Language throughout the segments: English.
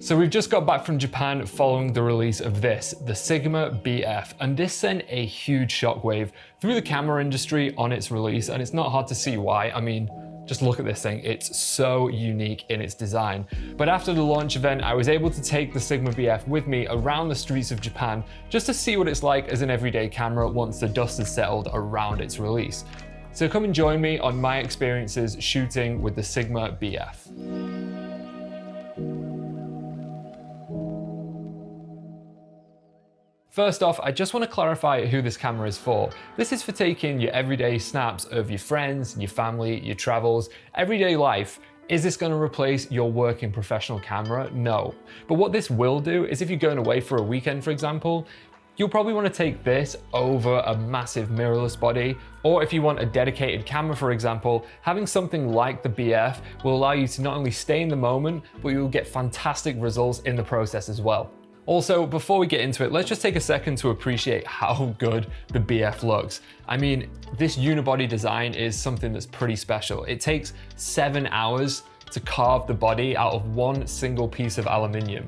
So we've just got back from Japan following the release of this, the Sigma BF, and this sent a huge shockwave through the camera industry on its release, and it's not hard to see why. I mean, just look at this thing, it's so unique in its design. But after the launch event, I was able to take the Sigma BF with me around the streets of Japan just to see what it's like as an everyday camera once the dust has settled around its release. So come and join me on my experiences shooting with the Sigma BF. First off, I just want to clarify who this camera is for. This is for taking your everyday snaps of your friends, your family, your travels, everyday life. Is this going to replace your working professional camera? No. But what this will do is if you're going away for a weekend, for example, you'll probably want to take this over a massive mirrorless body, or if you want a dedicated camera, for example, having something like the BF will allow you to not only stay in the moment, but you'll get fantastic results in the process as well. Also, before we get into it, let's just take a second to appreciate how good the BF looks. I mean, this unibody design is something that's pretty special. It takes 7 hours to carve the body out of one single piece of aluminium.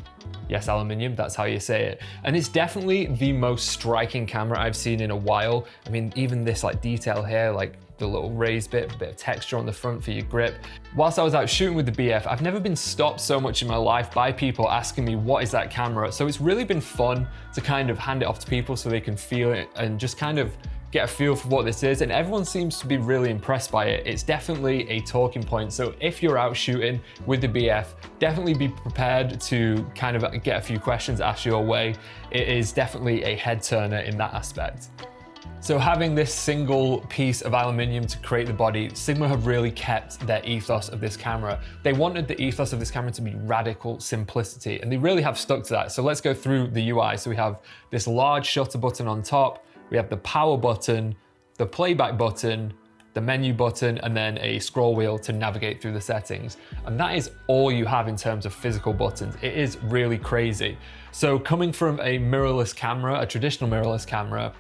Yes, aluminium, that's how you say it. And it's definitely the most striking camera I've seen in a while. I mean, even this like detail here, like the little raised bit, a bit of texture on the front for your grip. Whilst I was out shooting with the BF, I've never been stopped so much in my life by people asking me, what is that camera? So it's really been fun to kind of hand it off to people so they can feel it and just kind of get a feel for what this is, and everyone seems to be really impressed by it. It's definitely a talking point, so if you're out shooting with the BF, definitely be prepared to kind of get a few questions asked your way. It is definitely a head turner in that aspect. So having this single piece of aluminium to create the body, Sigma have really kept their ethos of this camera. They wanted the ethos of this camera to be radical simplicity, and they really have stuck to that. So let's go through the UI. So we have this large shutter button on top, we have the power button, the playback button, the menu button, and then a scroll wheel to navigate through the settings. And that is all you have in terms of physical buttons. It is really crazy. So coming from a mirrorless camera, a traditional mirrorless camera,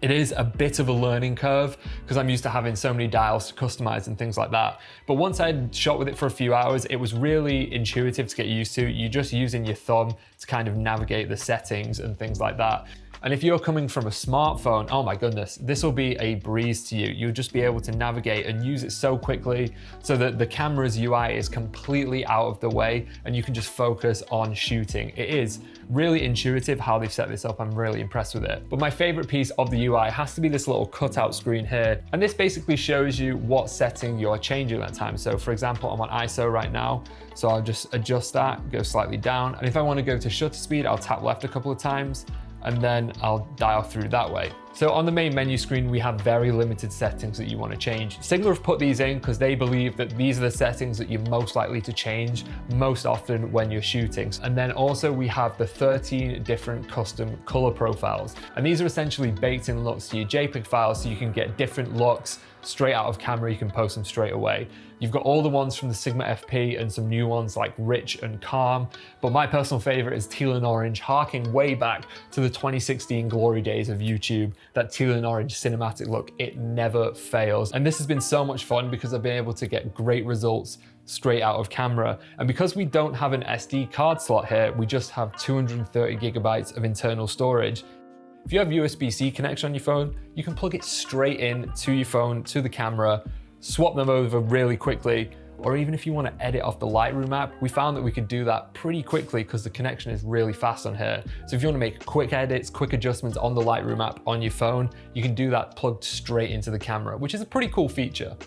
it is a bit of a learning curve because I'm used to having so many dials to customize and things like that. But once I'd shot with it for a few hours, it was really intuitive to get used to. You're just using your thumb to kind of navigate the settings and things like that. And if you're coming from a smartphone, oh my goodness, this will be a breeze to you. You'll just be able to navigate and use it so quickly so that the camera's UI is completely out of the way and you can just focus on shooting. It is really intuitive how they've set this up. I'm really impressed with it. But my favorite piece of the UI has to be this little cutout screen here. And this basically shows you what setting you're changing at that time. So for example, I'm on ISO right now. So I'll just adjust that, go slightly down. And if I want to go to shutter speed, I'll tap left a couple of times, and then I'll dial through that way. So on the main menu screen, we have very limited settings that you want to change. Sigma have put these in because they believe that these are the settings that you're most likely to change most often when you're shooting. And then also we have the 13 different custom color profiles. And these are essentially baked in looks to your JPEG files so you can get different looks straight out of camera, you can post them straight away. You've got all the ones from the Sigma FP and some new ones like Rich and Calm, but my personal favorite is Teal and Orange, harking way back to the 2016 glory days of YouTube. That teal and orange cinematic look, it never fails. And this has been so much fun because I've been able to get great results straight out of camera. And because we don't have an SD card slot here, we just have 230 gigabytes of internal storage. If you have USB-C connection on your phone, you can plug it straight in to your phone, to the camera, swap them over really quickly, or even if you want to edit off the Lightroom app, we found that we could do that pretty quickly because the connection is really fast on here. So if you want to make quick edits, quick adjustments on the Lightroom app on your phone, you can do that plugged straight into the camera, which is a pretty cool feature.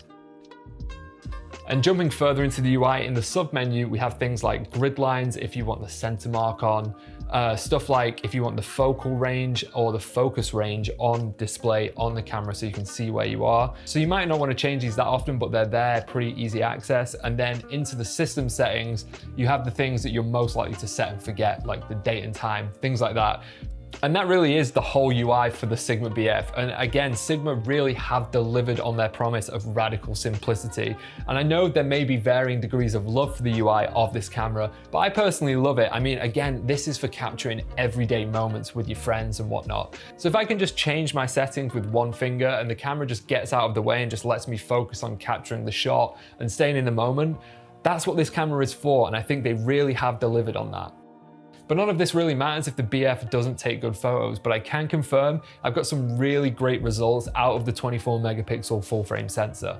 And jumping further into the UI, in the sub menu, we have things like grid lines if you want the center mark on, stuff like if you want the focal range or the focus range on display on the camera so you can see where you are. So you might not want to change these that often, but they're there, pretty easy access. And then into the system settings, you have the things that you're most likely to set and forget, like the date and time, things like that. And that really is the whole UI for the Sigma BF. And again, Sigma really have delivered on their promise of radical simplicity. And I know there may be varying degrees of love for the UI of this camera, but I personally love it. I mean, again, this is for capturing everyday moments with your friends and whatnot. So if I can just change my settings with one finger and the camera just gets out of the way and just lets me focus on capturing the shot and staying in the moment, That's what this camera is for, and I think they really have delivered on that. But none of this really matters if the BF doesn't take good photos, but I can confirm I've got some really great results out of the 24 megapixel full frame sensor.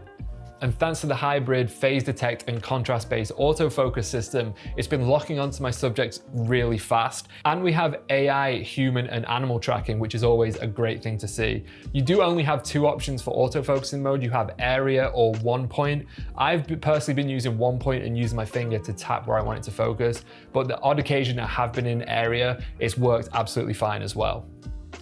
And thanks to the hybrid phase detect and contrast-based autofocus system, it's been locking onto my subjects really fast. And we have AI, human and animal tracking, which is always a great thing to see. You do only have two options for autofocusing mode. You have area or 1 point. I've personally been using 1 point and using my finger to tap where I want it to focus, but the odd occasion I have been in area, it's worked absolutely fine as well.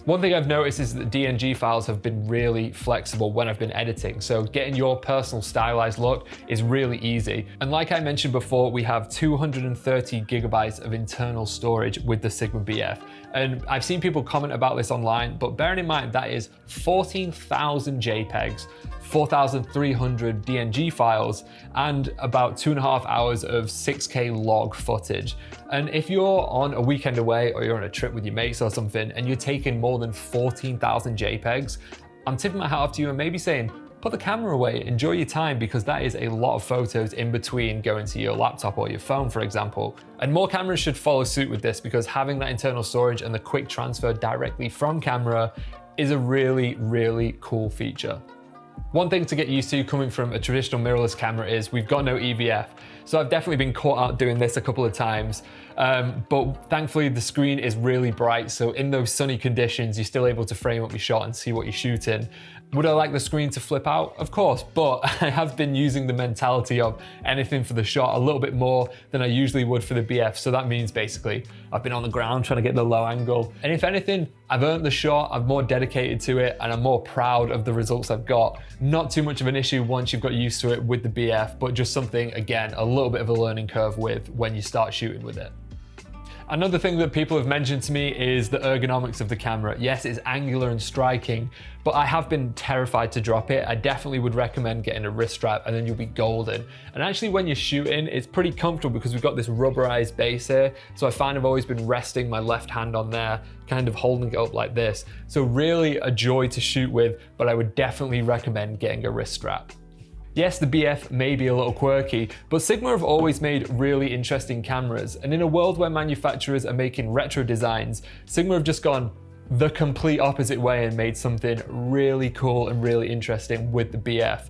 One thing I've noticed is that DNG files have been really flexible when I've been editing, so getting your personal stylized look is really easy. And like I mentioned before, we have 230 gigabytes of internal storage with the Sigma BF. And I've seen people comment about this online, but bearing in mind that is 14,000 JPEGs, 4,300 DNG files, and about 2.5 hours of 6K log footage. And if you're on a weekend away or you're on a trip with your mates or something and you're taking more than 14,000 JPEGs, I'm tipping my hat off to you and maybe saying, put the camera away, enjoy your time, because that is a lot of photos in between going to your laptop or your phone, for example. And more cameras should follow suit with this, because having that internal storage and the quick transfer directly from camera is a really, really cool feature. One thing to get used to coming from a traditional mirrorless camera is we've got no EVF. So I've definitely been caught out doing this a couple of times, but thankfully the screen is really bright. So in those sunny conditions, you're still able to frame up your shot and see what you're shooting. Would I like the screen to flip out? Of course, but I have been using the mentality of anything for the shot a little bit more than I usually would for the BF. So that means basically I've been on the ground trying to get the low angle. And if anything, I've earned the shot, I'm more dedicated to it, and I'm more proud of the results I've got. Not too much of an issue once you've got used to it with the BF, but just something, again, a little bit of a learning curve with when you start shooting with it. Another thing that people have mentioned to me is the ergonomics of the camera. Yes, it's angular and striking, but I have been terrified to drop it. I definitely would recommend getting a wrist strap, and then you'll be golden. And actually when you're shooting, it's pretty comfortable because we've got this rubberized base here. So I find I've always been resting my left hand on there, kind of holding it up like this. So really a joy to shoot with, but I would definitely recommend getting a wrist strap. Yes, the BF may be a little quirky, but Sigma have always made really interesting cameras, and in a world where manufacturers are making retro designs, Sigma have just gone the complete opposite way and made something really cool and really interesting with the BF.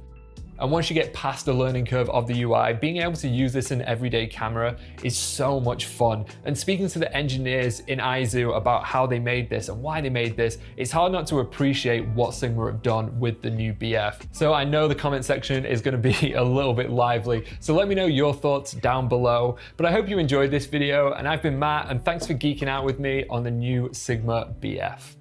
And once you get past the learning curve of the UI, being able to use this in an everyday camera is so much fun. And speaking to the engineers in Aizu about how they made this and why they made this, it's hard not to appreciate what Sigma have done with the new BF. So I know the comment section is going to be a little bit lively, so let me know your thoughts down below. But I hope you enjoyed this video, and I've been Matt, and thanks for geeking out with me on the new Sigma BF.